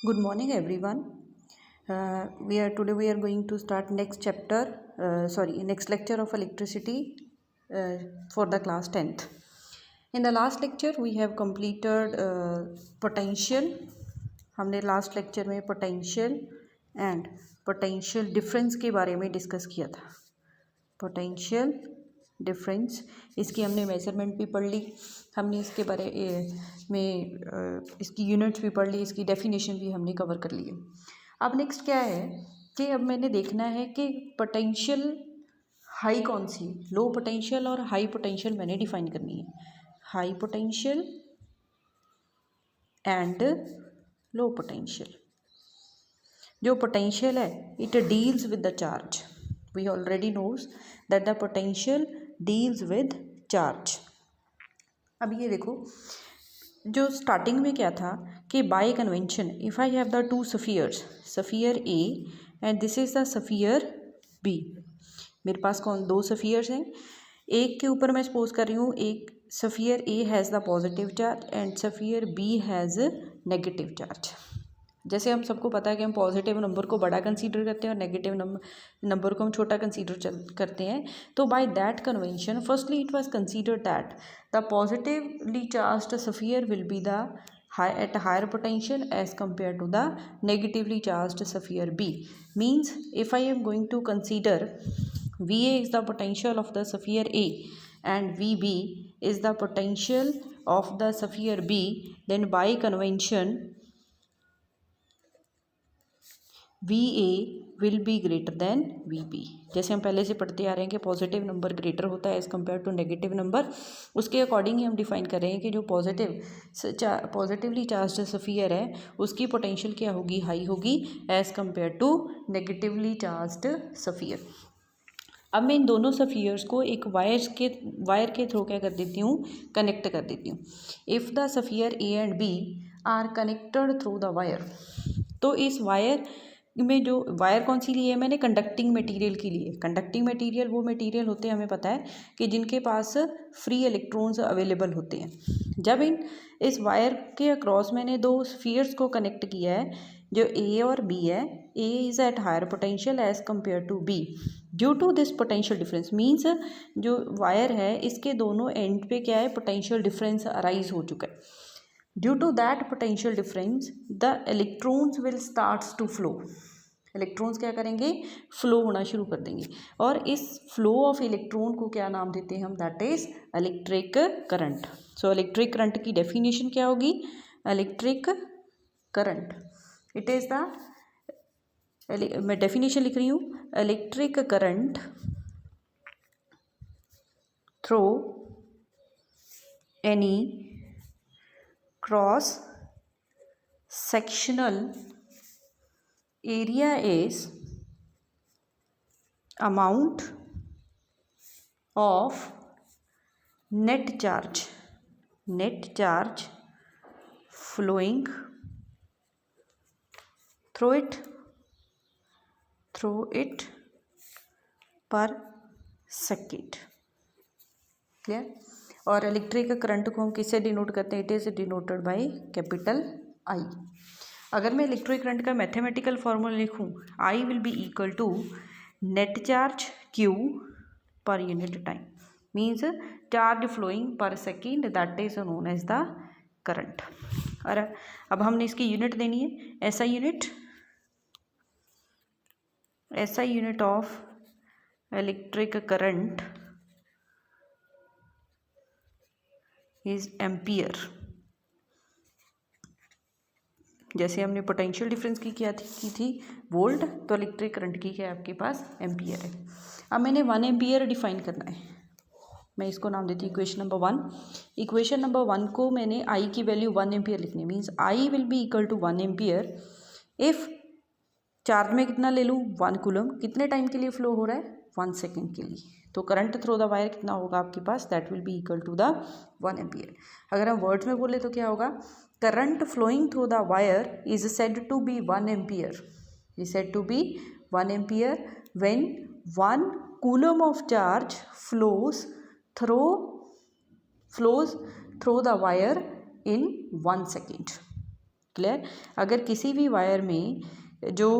Good morning, everyone. Today we are going to start next chapter. Next lecture of electricity for the class 10th. In the last lecture we have completed potential. हमने last lecture में potential and potential difference के बारे में discuss किया था. Potential difference, इसकी हमने measurement भी पढ़ ली, हमने इसके बारे में इसकी यूनिट्स भी पढ़ ली, इसकी डेफिनेशन भी हमने कवर कर ली है. अब नेक्स्ट क्या है कि अब मैंने देखना है कि पोटेंशियल हाई कौन सी, लो पोटेंशियल और हाई पोटेंशियल मैंने डिफाइन करनी है. High potential and low potential. जो पोटेंशियल है it deals with the charge. We already knows that the potential deals with charge. अब ये देखो, जो स्टार्टिंग में क्या था कि by convention if I have the two spheres, sphere A and this is the sphere B. मेरे पास दो सफियर्स हैं. एक के ऊपर मैं सपोज कर रही हूँ एक sphere A has the positive charge and sphere B has negative charge. जैसे हम सबको पता है कि हम पॉजिटिव नंबर को बड़ा कंसीडर करते हैं और नेगेटिव नंबर को हम छोटा कंसीडर करते हैं. तो by that convention firstly it was considered that the positively charged sphere will be the at higher potential as compared to the negatively charged sphere B. Means if I am going to consider VA is the potential of the sphere A and VB is the potential of the sphere B, then by convention VA will be greater than VB. जैसे हम पहले से पढ़ते आ रहे हैं कि positive number greater होता है as compare to negative number, उसके अकॉर्डिंग ही हम डिफाइन कर रहे हैं कि जो पॉजिटिवली चार्ज्ड स्फीयर है उसकी पोटेंशियल क्या होगी, हाई होगी as compare to negatively charged sphere. अब मैं इन दोनों स्फीयर्स को एक वायर के थ्रू क्या कर देती हूँ, कनेक्ट कर देती हूँ. If the sphere A and B are connected through the wire, तो इस वायर में जो वायर कौन सी ली है मैंने, कंडक्टिंग मटेरियल की लिए. कंडक्टिंग मटेरियल वो मटेरियल होते हैं, हमें पता है कि जिनके पास फ्री इलेक्ट्रॉन्स अवेलेबल होते हैं. जब इस वायर के अक्रॉस मैंने दो स्फीयर्स को कनेक्ट किया है, जो ए और बी है, A is at higher potential as compare to B. Due to this potential difference means जो वायर है इसके दोनों एंड पे क्या है, पोटेंशियल डिफरेंस अराइज हो चुका है. Due to that potential difference the electrons will starts to flow. Electrons क्या करेंगे, फ्लो होना शुरू कर देंगे. और इस फ्लो ऑफ इलेक्ट्रॉन को क्या नाम देते हैं हम, that is electric current. So electric current की डेफिनेशन क्या होगी, electric current it is the, मैं डेफिनेशन लिख रही हूँ, electric current through any cross sectional area is amount of net charge flowing through it per second. Clear. और electric current को हम किससे डिनोट करते हैं, it is denoted by capital I. अगर मैं इलेक्ट्रिक करंट का मैथमेटिकल फार्मूला लिखूं, I will be equal to net charge Q per unit time. Means charge flowing per second, that is known as the current. और अब हमने इसकी unit देनी है, SI unit of electric current is ampere. जैसे हमने potential difference की थी वोल्ट, तो इलेक्ट्रिक करंट की क्या है आपके पास, एम्पियर है. अब मैंने 1 एम्पियर डिफाइन करना है, मैं इसको नाम देती हूँ इक्वेशन नंबर 1. इक्वेशन नंबर 1 को मैंने आई की वैल्यू 1 एम्पियर लिखनी है. Means I will be equal to 1 ampere if charge में कितना ले लूँ, 1 कूलम. कितने टाइम के लिए फ्लो हो रहा है, 1 सेकेंड के लिए. तो करंट थ्रू द वायर कितना होगा आपके पास, that will be equal to the 1 ampere. अगर हम वर्ड्स में बोले तो क्या होगा, current flowing through the wire is said to be 1 ampere, is said to be 1 ampere when 1 coulomb of charge flows through the wire in 1 second. Clear. अगर किसी भी वायर में जो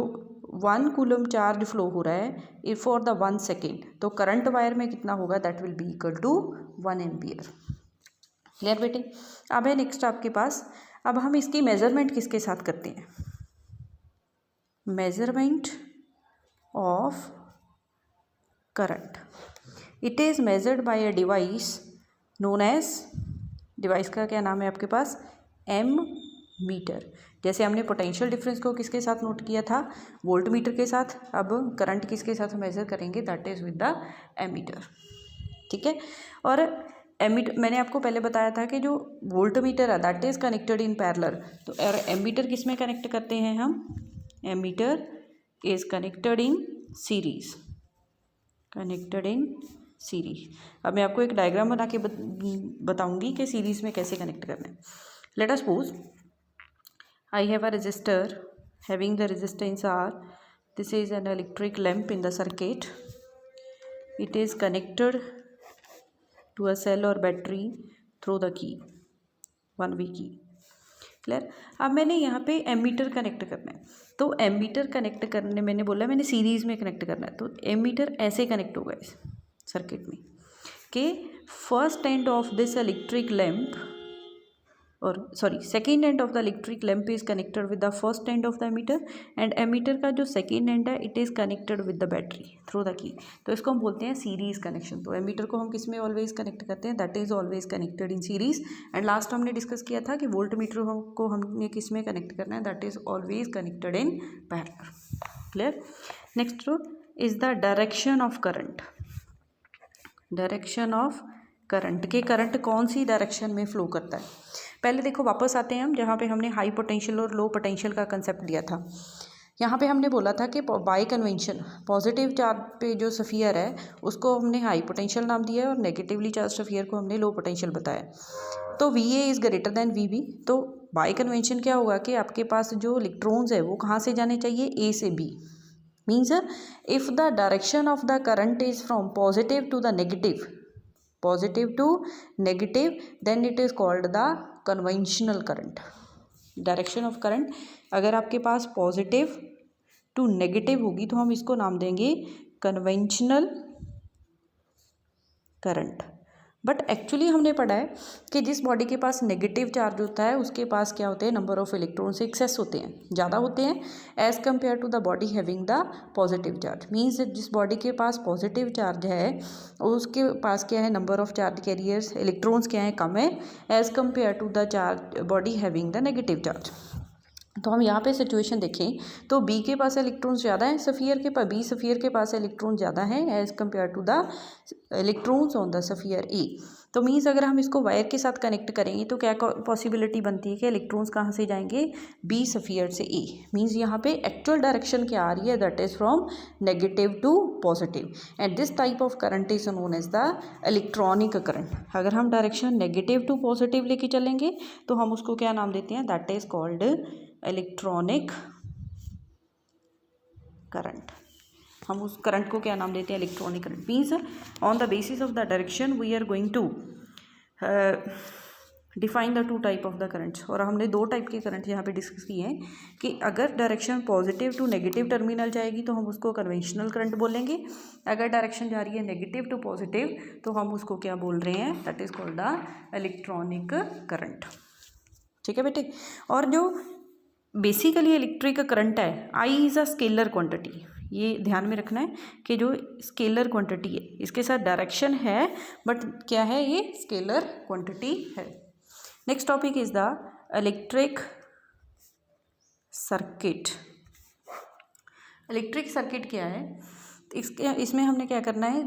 1 कूलम चार्ज फ्लो हो रहा है फॉर द 1 सेकेंड, तो current wire में कितना होगा, that will be equal to 1 ampere. Clear बेटे। अब है नेक्स्ट आपके पास, अब हम इसकी मेजरमेंट किसके साथ करते हैं, measurement of current. It is measured by a device known as, device का क्या नाम है आपके पास, एम मीटर। जैसे हमने पोटेंशियल डिफरेंस को किसके साथ नोट किया था, वोल्ट मीटर के साथ, अब करंट किसके साथ मेजर करेंगे, that is with the ammeter. ठीक है। और एमीटर मैंने आपको पहले बताया था कि जो वोल्ट मीटर है that is connected in parallel, तो और एमीटर किस में कनेक्ट करते हैं हम, ammeter is connected in series, connected in series. अब मैं आपको एक डायग्राम बना के बताऊंगी कि सीरीज में कैसे कनेक्ट करना है। Let us suppose I have a resistor having the resistance R. This is an electric lamp in the circuit. It is connected to a cell or battery through the key, 1V key. Clear. अब मैंने यहाँ पे ammeter connect करना है, तो ammeter connect करने मैंने बोला मैंने सीरीज़ में कनेक्ट करना है, तो एमीटर ऐसे कनेक्ट होगा इस सर्किट में कि first end of this electric lamp और sorry second end of the electric lamp is connected with the first end of the ammeter, and ammeter का जो सेकेंड एंड है it is connected with the battery through the key, तो इसको हम बोलते हैं series connection. तो ammeter को हम किस में ऑलवेज कनेक्ट करते हैं, that is always connected in series. And last हमने डिस्कस किया था कि वोल्ट मीटर को हमने किस में कनेक्ट करना है, that is always connected in parallel. Clear. Next is the direction of current, direction of current के करंट कौन सी डायरेक्शन में फ्लो करता है। पहले देखो वापस आते हैं हम जहाँ पे हमने हाई पोटेंशियल और लो पोटेंशियल का कंसेप्ट लिया था। यहाँ पे हमने बोला था कि बाय कन्वेंशन पॉजिटिव चार्ज पे जो सफ़ियर है उसको हमने हाई पोटेंशियल नाम दिया है और नेगेटिवली चार्ज सफ़ियर को हमने लो पोटेंशियल बताया। तो V A is greater than V B, तो बाय कन्वेंशन क्या होगा कि आपके पास जो इलेक्ट्रॉन्स है वो कहाँ से जाने चाहिए, ए से B. Means if the direction of the current is from positive to the negative, positive to negative, then it is called the conventional current. Direction of current अगर आपके पास पॉजिटिव टू नेगेटिव होगी तो हम इसको नाम देंगे conventional current. But actually हमने पढ़ा है कि जिस बॉडी के पास नेगेटिव चार्ज होता है उसके पास क्या होते हैं, नंबर ऑफ इलेक्ट्रॉन्स एक्सेस होते हैं, ज़्यादा होते हैं as compare to the body having the positive charge. Means जिस बॉडी के पास पॉजिटिव चार्ज है उसके पास क्या है, number of charge carriers electrons क्या है, कम है as compare to the charge body having the negative charge. तो हम यहाँ पे सिचुएशन देखें तो बी के पास इलेक्ट्रॉन्स ज़्यादा हैं सफ़ियर के पास, बी सफ़ियर के पास इलेक्ट्रॉन ज़्यादा हैं as compare to the electrons on the sphere A. तो मीन्स अगर हम इसको वायर के साथ कनेक्ट करेंगे तो क्या पॉसिबिलिटी बनती है कि इलेक्ट्रॉन्स कहाँ से जाएंगे, बी सफ़ियर से ए। मीन्स यहाँ पे एक्चुअल डायरेक्शन क्या आ रही है, that is from negative to positive, and this type of current is known as the electronic current. अगर हम डायरेक्शन नेगेटिव टू पॉजिटिव लेके चलेंगे तो हम उसको क्या नाम देते हैं, that is called electronic current. हम उस करंट को क्या नाम देते हैं, electronic current. Means on the basis of the direction we are going to define the two type of the currents. और हमने दो टाइप के करंट यहाँ पे डिस्कस किए हैं कि अगर direction positive to negative terminal जाएगी तो हम उसको कन्वेंशनल करंट बोलेंगे, अगर डायरेक्शन जा रही है नेगेटिव टू पॉजिटिव तो हम उसको क्या बोल रहे हैं, that is called the electronic current. ठीक है बेटे। और जो बेसिकली इलेक्ट्रिक करंट है, I is a scalar quantity, ये ध्यान में रखना है कि जो स्केलर क्वांटिटी है इसके साथ डायरेक्शन है बट क्या है, ये स्केलर क्वांटिटी है। Next topic is the electric circuit. Electric circuit क्या है, इसमें हमने क्या करना है,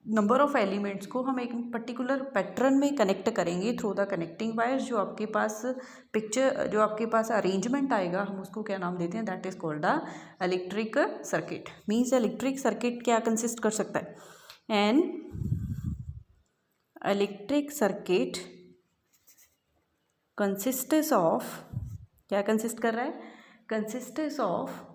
नंबर ऑफ एलिमेंट्स को हम एक पर्टिकुलर पैटर्न में कनेक्ट करेंगे थ्रू द कनेक्टिंग वायर्स। जो आपके पास पिक्चर, जो आपके पास अरेंजमेंट आएगा हम उसको क्या नाम देते हैं, that is called the electric circuit. Means electric circuit क्या कंसिस्ट कर सकता है, an electric circuit consists of, क्या कंसिस्ट कर रहा है, कंसिस्ट्स ऑफ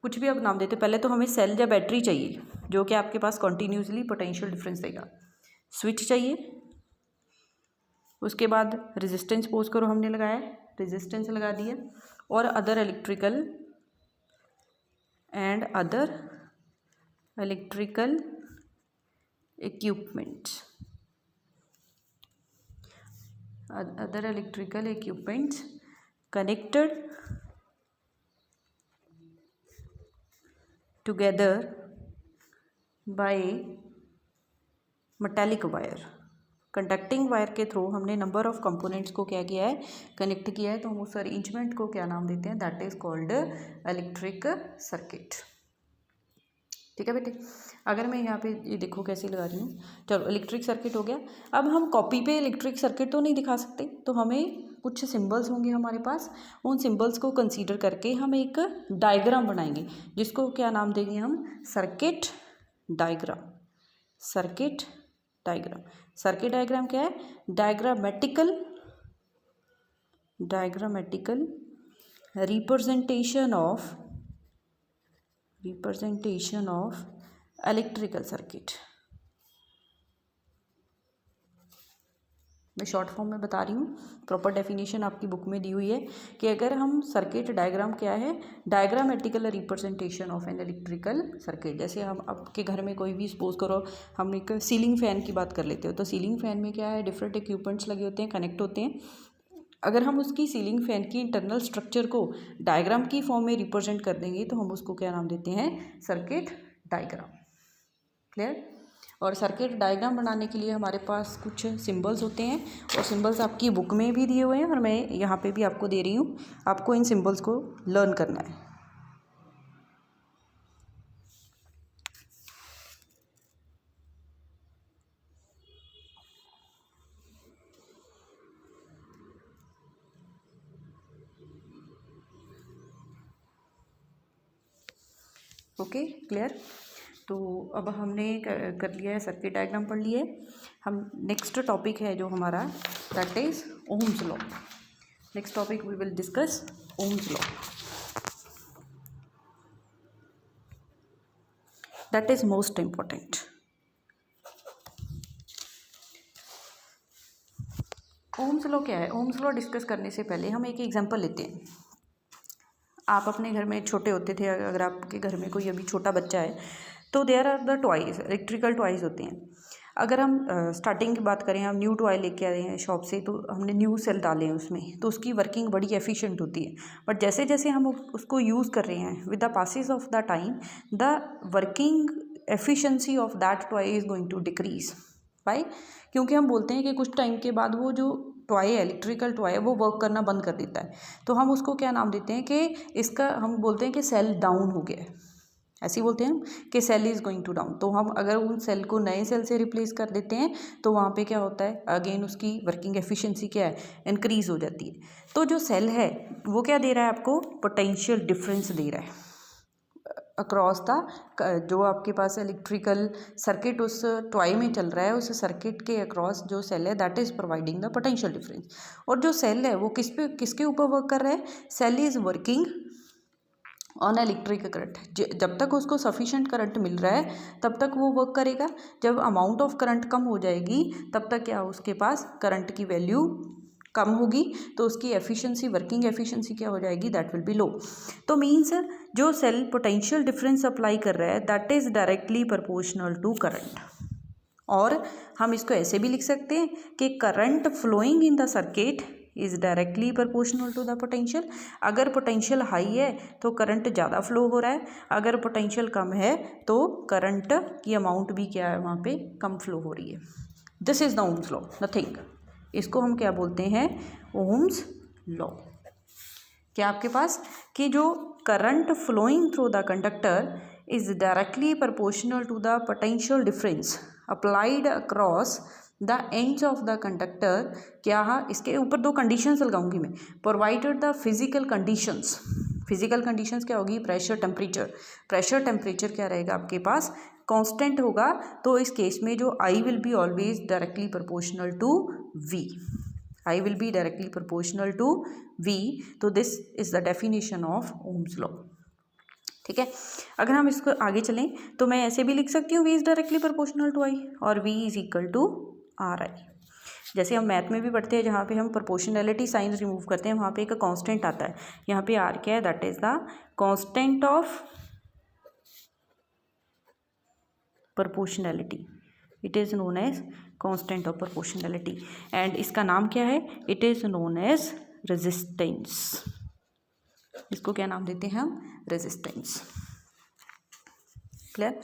कुछ भी आप नाम देते, पहले तो हमें सेल या बैटरी चाहिए जो कि आपके पास कॉन्टीन्यूसली पोटेंशियल डिफरेंस देगा, स्विच चाहिए, उसके बाद रेजिस्टेंस पोज करो हमने लगाया है, रेजिस्टेंस लगा दिया, और other electrical and other electrical equipments, other electrical equipments connected together by metallic wire। Conducting wire के थ्रू हमने नंबर ऑफ कंपोनेंट्स को क्या किया है, कनेक्ट किया है, तो हम उस अरेंजमेंट को क्या नाम देते हैं, that is called electric circuit. ठीक है बेटे, अगर मैं यहाँ पे ये देखो कैसे लगा रही हूँ, चलो इलेक्ट्रिक सर्किट हो गया। अब हम कॉपी पे इलेक्ट्रिक सर्किट तो नहीं दिखा सकते, तो हमें कुछ सिंबल्स होंगे हमारे पास, उन सिंबल्स को कंसीडर करके हम एक डायग्राम बनाएंगे, जिसको क्या नाम देंगे हम, circuit diagram. Circuit diagram, circuit diagram क्या है, diagrammatical representation of electrical circuit. मैं शॉर्ट फॉर्म में बता रही हूँ, प्रॉपर डेफिनेशन आपकी बुक में दी हुई है कि अगर हम सर्किट डायग्राम क्या है, diagrammatical representation of an electrical circuit. जैसे हम आपके घर में कोई भी सपोज करो, हम एक सीलिंग फैन की बात कर लेते हो, तो सीलिंग फैन में क्या है, डिफरेंट इक्विपमेंट्स लगे होते हैं, कनेक्ट होते हैं। अगर हम उसकी सीलिंग फैन की इंटरनल स्ट्रक्चर को डायग्राम की फॉर्म में रिप्रेजेंट कर देंगे, तो हम उसको क्या नाम देते हैं, सर्किट डायग्राम। क्लियर। और सर्किट डायग्राम बनाने के लिए हमारे पास कुछ सिंबल्स होते हैं, और सिंबल्स आपकी बुक में भी दिए हुए हैं, और मैं यहाँ पे भी आपको दे रही हूँ, आपको इन सिंबल्स को लर्न करना है। Okay clear. तो अब हमने कर लिया है, सर्किट डायग्राम पढ़ लिए। हम नेक्स्ट टॉपिक है जो हमारा, that is Ohm's law. Next topic we will discuss Ohm's law, that is most important. Ohm's law क्या है, ओम्स लॉ डिस्कस करने से पहले हम एक एग्जांपल लेते हैं। आप अपने घर में छोटे होते थे, अगर आपके घर में कोई अभी छोटा बच्चा है, तो there are the toys, electrical toys होते हैं। अगर हम स्टार्टिंग की बात करें, हम न्यू टॉय लेके आए हैं शॉप से, तो हमने न्यू सेल डाले हैं उसमें, तो उसकी वर्किंग बड़ी एफिशिएंट होती है। बट जैसे जैसे हम उसको यूज़ कर रहे हैं, with the passes of the time, the working efficiency of that toy is going to decrease. Why? क्योंकि हम बोलते हैं कि कुछ टाइम के बाद वो जो टॉय है, इलेक्ट्रिकल टॉय है, वो वर्क करना बंद कर देता है। तो हम उसको क्या नाम देते हैं कि इसका, हम बोलते हैं कि सेल डाउन हो गया है, ऐसे ही बोलते हैं कि cell is going to down. तो हम अगर उन सेल को नए सेल से रिप्लेस कर देते हैं, तो वहाँ पे क्या होता है, अगेन उसकी वर्किंग एफिशिएंसी क्या है, इंक्रीज़ हो जाती है। तो जो सेल है वो क्या दे रहा है आपको, पोटेंशियल डिफरेंस दे रहा है अक्रॉस द, जो आपके पास इलेक्ट्रिकल सर्किट उस टॉय में चल रहा है, उस सर्किट के अक्रॉस जो सेल है, that is providing the potential difference. और जो सेल है वो किसके ऊपर वर्क कर रहा है, cell is working on electric current. जब तक उसको सफिशेंट करंट मिल रहा है तब तक वो वर्क करेगा। जब अमाउंट ऑफ करंट कम हो जाएगी, तब तक क्या उसके पास करंट की वैल्यू कम होगी, तो उसकी एफिशिएंसी, वर्किंग एफिशिएंसी क्या हो जाएगी, दैट विल बी लो। तो मीन्स जो सेल पोटेंशियल डिफरेंस अप्लाई कर रहा है, that is directly proportional to current. और हम इसको ऐसे भी लिख सकते हैं कि current flowing in the circuit is directly proportional to the potential. अगर पोटेंशियल हाई है तो करंट ज़्यादा फ्लो हो रहा है, अगर पोटेंशियल कम है तो करंट की अमाउंट भी क्या है, वहाँ पे कम फ्लो हो रही है। This is the Ohm's law, nothing. इसको हम क्या बोलते हैं, ओम्स लॉ। क्या आपके पास कि जो current flowing through the conductor is directly proportional to the potential difference applied across the ends of the conductor. क्या है, इसके ऊपर दो कंडीशंस लगाऊंगी मैं, provided the physical conditions. Physical conditions क्या होगी, प्रेशर टेम्परेचर। प्रेशर टेम्परेचर क्या रहेगा आपके पास, कांस्टेंट होगा। तो इस केस में जो I will be always directly proportional to V, I will be directly proportional to V. तो this is the definition of Ohm's law. ठीक है, अगर हम इसको आगे चलें तो मैं ऐसे भी लिख सकती हूँ, V is directly proportional to I, और V is equal to R I. जैसे हम मैथ में भी पढ़ते हैं, जहाँ पे हम प्रोपोर्शनैलिटी साइन रिमूव करते हैं, वहाँ पे एक कांस्टेंट आता है। यहाँ पे आर क्या है, that is the constant of proportionality, it is known as constant of proportionality. And इसका नाम क्या है, it is known as resistance. इसको क्या नाम देते हैं हम, रेजिस्टेंस। क्लियर।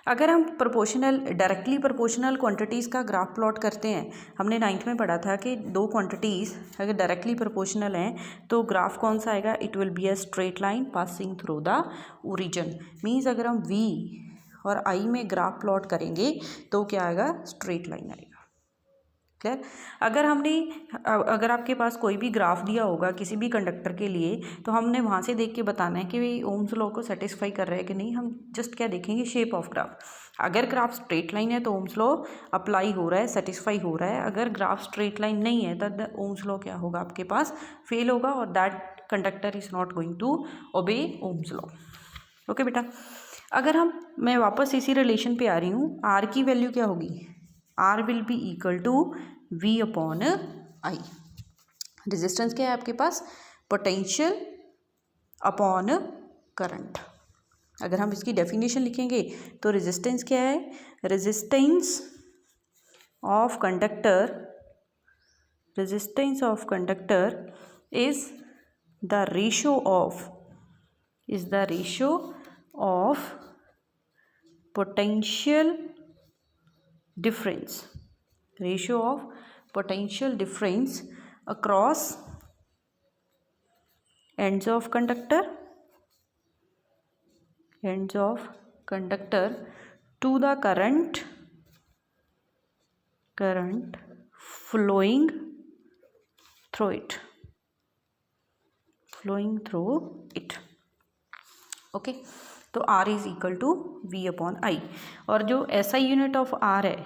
अगर हम प्रोपोर्शनल डायरेक्टली प्रोपोर्शनल क्वांटिटीज़ का ग्राफ प्लॉट करते हैं, हमने 9th में पढ़ा था कि दो क्वांटिटीज़ अगर डायरेक्टली प्रोपोर्शनल हैं तो ग्राफ कौन सा आएगा, it will be a straight line passing through the origin. Means अगर हम v और i में ग्राफ प्लॉट करेंगे तो क्या आएगा, स्ट्रेट लाइन आएगा। क्लियर। अगर आपके पास कोई भी ग्राफ दिया होगा किसी भी कंडक्टर के लिए, तो हमने वहाँ से देख के बताना है कि भाई ओम्स लॉ को सेटिस्फाई कर रहा है कि नहीं। हम जस्ट क्या देखेंगे, शेप ऑफ ग्राफ। अगर ग्राफ स्ट्रेट लाइन है तो ओम्स लॉ अप्लाई हो रहा है, सेटिस्फाई हो रहा है। अगर ग्राफ स्ट्रेट लाइन नहीं है तो ओम्स लॉ क्या होगा, आपके पास फेल होगा, और that conductor is not going to obey Ohm's law. Okay बेटा। अगर मैं वापस इसी रिलेशन पे आ रही हूँ, आर की वैल्यू क्या होगी, R will be equal to V upon I. Resistance क्या है आपके पास, पोटेंशियल अपॉन करंट। अगर हम इसकी डेफिनेशन लिखेंगे तो रेजिस्टेंस क्या है, resistance of conductor is the ratio of potential difference across ends of conductor to the current flowing through it। Okay. तो R is equal to V upon I. और जो SI यूनिट ऑफ R है,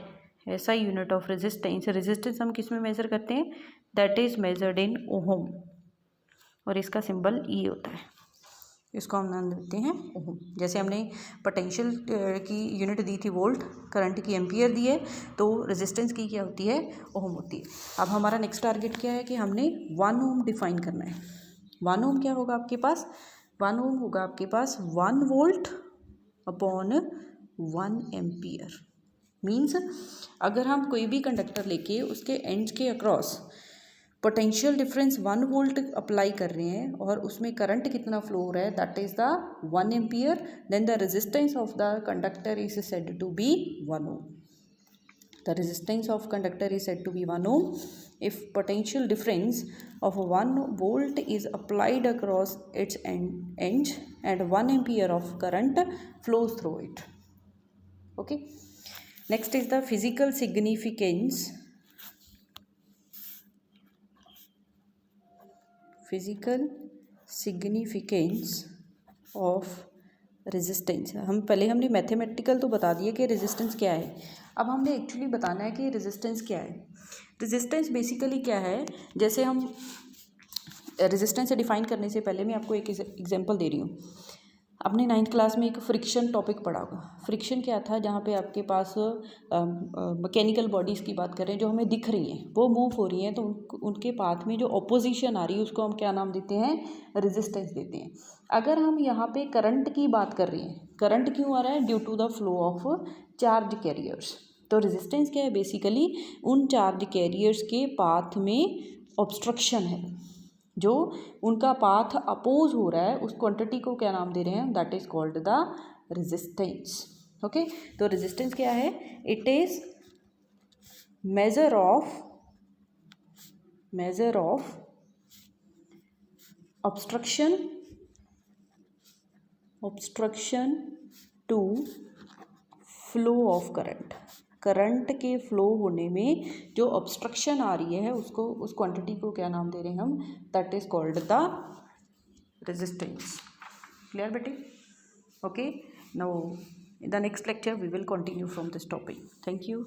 SI unit of resistance हम किस में measure करते हैं, that is measured in ohm, और इसका सिंबल E होता है। इसको हम नाम देते हैं ओहम। जैसे हमने पोटेंशियल की यूनिट दी थी वोल्ट, करंट की एम्पियर दी है, तो रेजिस्टेंस की क्या होती है, ओहम होती है। अब हमारा नेक्स्ट टारगेट क्या है कि हमने 1 ओम डिफाइन करना है। 1 ओम क्या होगा आपके पास, 1 ओम होगा आपके पास 1 वोल्ट अपॉन 1 एम्पियर। मीन्स अगर हम कोई भी कंडक्टर लेके उसके एंड्स के across potential difference 1 volt apply कर रहे हैं और उसमें करंट कितना फ्लो हो रहा है, that is the 1 ampere, then the resistance of the conductor is said to be 1 ohm. The resistance of conductor is said to be 1 ohm if potential difference of 1 volt is applied across its ends and 1 ampere of current flows through it. Okay. Next is the physical significance of resistance. हमने mathematical तो बता दिया कि resistance क्या है, अब हमने actually बताना है कि रेजिस्टेंस क्या है। रेजिस्टेंस बेसिकली क्या है, जैसे हम रेजिस्टेंस से डिफाइन करने से पहले मैं आपको एक एग्जांपल दे रही हूँ। अपने 9th क्लास में एक फ्रिक्शन टॉपिक पढ़ा होगा। फ्रिक्शन क्या था, जहाँ पे आपके पास मैकेनिकल बॉडीज़ की बात करें जो हमें दिख रही हैं, वो मूव हो रही हैं, तो उनके पाथ में जो ऑपोजिशन आ रही है उसको हम क्या नाम देते हैं, रेजिस्टेंस देते हैं। अगर हम यहाँ पे करंट की बात कर रहे हैं, करंट क्यों आ रहा है, due to the flow of charge carriers. तो रेजिस्टेंस क्या है, बेसिकली उन चार्ज कैरियर्स के पाथ में ऑब्स्ट्रक्शन है, जो उनका पाथ अपोज हो रहा है, उस क्वांटिटी को क्या नाम दे रहे हैं, that is called the resistance. Okay. तो रेजिस्टेंस क्या है, it is measure of obstruction to flow of current के फ्लो होने में जो ऑब्स्ट्रक्शन आ रही है उसको, उस क्वांटिटी को क्या नाम दे रहे हैं हम, that is called the resistance. Clear बेटे। Okay. Now in the next lecture we will continue from this topic. Thank you.